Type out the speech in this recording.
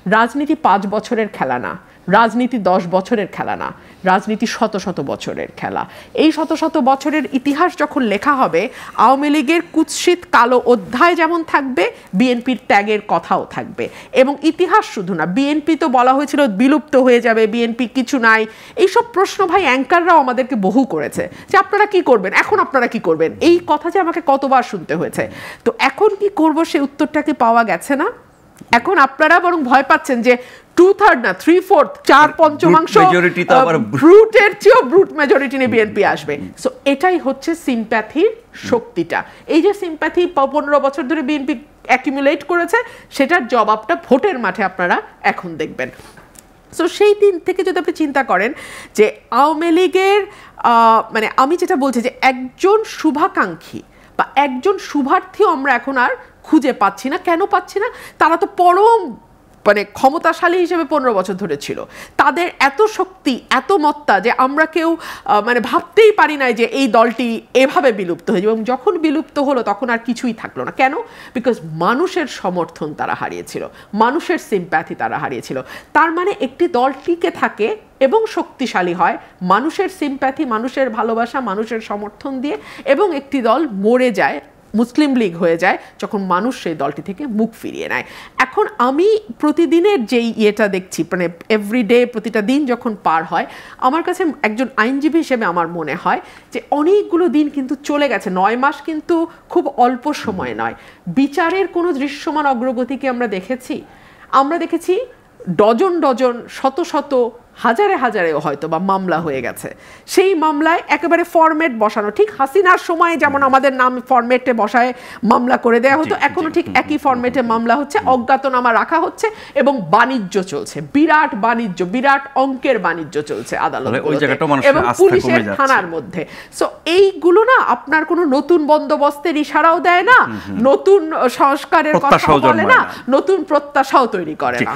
রাজনীতি 5 বছরের খেলা না, রাজনীতি 10 বছরের খেলা না, রাজনীতি শত শত বছরের খেলা। এই শত শত বছরের ইতিহাস যখন লেখা হবে, আওয়ামী লীগের কুৎসিত কালো অধ্যায় যেমন থাকবে, বিএনপির ত্যাগের কথাও থাকবে। এবং ইতিহাস শুধু না, বিএনপি তো বলা হয়েছিল বিলুপ্ত হয়ে যাবে, বিএনপি কিছু নাই, এইসব প্রশ্ন ভাই অ্যাঙ্কাররাও আমাদেরকে বহু করেছে যে আপনারা কি করবেন, এখন আপনারা কি করবেন, এই কথা যে আমাকে কতবার শুনতে হয়েছে। তো এখন কি করব, সে উত্তরটাকে পাওয়া গেছে না। এখন আপনারা বরং ভয় পাচ্ছেন যে 2/3 না 3/4 4/5 ব্রুটের চেয়েও ব্রুট মেজরিটি নিয়ে বিএনপি আসবে। সো এটাই হচ্ছে সিম্প্যাথির শক্তিটা। এই যে সিম্প্যাথি 15 বছর ধরে বিএনপি অ্যাকিউমুলেট করেছে, সেটার জবাবটা ভোটের মাঠে আপনারা এখন দেখবেন। সো সেই দিন থেকে যদি আপনি চিন্তা করেন যে আওয়ামী লীগের মানে আমি যেটা বলছি যে একজন শুভাকাঙ্ক্ষী বা একজন শুভার্থীও আমরা এখন আর খুঁজে পাচ্ছি না। কেন পাচ্ছি না? তারা তো পরম মানে ক্ষমতাশালী হিসেবে 15 বছর ধরে ছিল, তাদের এত শক্তি এত মত্তা যে আমরা কেউ মানে ভাবতেই পারি না যে এই দলটি এভাবে বিলুপ্ত হয়ে যাবে। এবং যখন বিলুপ্ত হলো তখন আর কিছুই থাকলো না। কেন? বিকজ মানুষের সমর্থন তারা হারিয়েছিল, মানুষের সিম্প্যাথি তারা হারিয়েছিল। তার মানে একটি দল টিকে থাকে এবং শক্তিশালী হয় মানুষের সিম্প্যাথি, মানুষের ভালোবাসা, মানুষের সমর্থন দিয়ে, এবং একটি দল মরে যায়, মুসলিম লীগ হয়ে যায়, যখন মানুষ সেই দলটি থেকে মুখ ফিরিয়ে নেয়। এখন আমি প্রতিদিনের যেই ইয়েটা দেখছি, মানে এভরিডে প্রতিটা দিন যখন পার হয়, আমার কাছে একজন আইনজীবী হিসেবে আমার মনে হয় যে অনেকগুলো দিন কিন্তু চলে গেছে। 9 মাস কিন্তু খুব অল্প সময় নয়। বিচারের কোনো দৃশ্যমান অগ্রগতিকে আমরা দেখেছি? আমরা দেখেছি ডজন ডজন শত শত হাজারে হাজারেও হয়তো বা মামলা হয়ে গেছে। সেই মামলায় একেবারে ফরম্যাট বসানো, ঠিক হাসিনার সময় যেমন আমাদের নাম ফরম্যাটে বসায় মামলা করে দেওয়া হতো, এখনো ঠিক একই ফরম্যাটে মামলা হচ্ছে, অজ্ঞাতনামা রাখা হচ্ছে এবং বাণিজ্য চলছে, বিরাট বাণিজ্য, বিরাট অঙ্কের বাণিজ্য চলছে আদালত এবং পুলিশের থানার মধ্যে। সো এইগুলো না আপনার কোনো নতুন বন্দোবস্তের ইশারাও দেয় না, নতুন সংস্কারের কথা বলে না, নতুন প্রত্যাশাও তৈরি করে না।